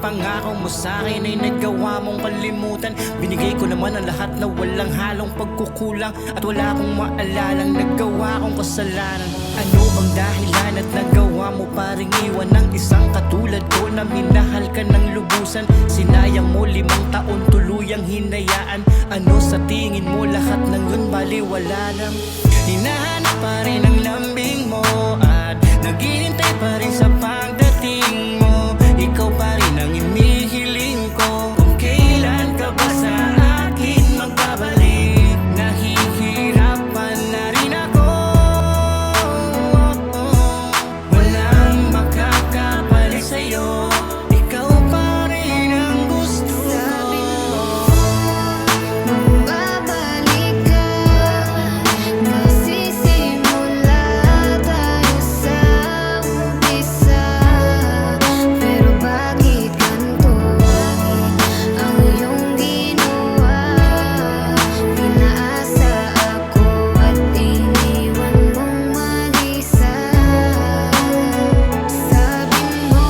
pangako mo sa'kin ay nagawa mong kalimutan. Binigay ko naman ang lahat na walang halong pagkukulang, at wala akong maalalang nagawa kong kasalanan. Ano bang dahilan at nagawa mo pa ring iwan ng isang katulad ko na minahal ka ng lubusan? Sinayang mo 5 taon tuluyang hinayaan. Ano sa tingin mo lahat ng yun baliwala lang? Hinahanap pa rin ang lambing mo at naghihintay pa rin sa pagdating mo. Ikaw pa rin ang inihiling ko. Kung kailan ka ba sa akin magbabalik? Nahihirapan na rin ako. Walang makakapalit sa'yo. Ikaw pa rin ang gusto ko. Babalik ka, nagsisimula tayo sa umpisa. Pero bakit ganito ang iyong ginawa? Pinaasa ako at iniwan mong mag-isa. Sabi mo,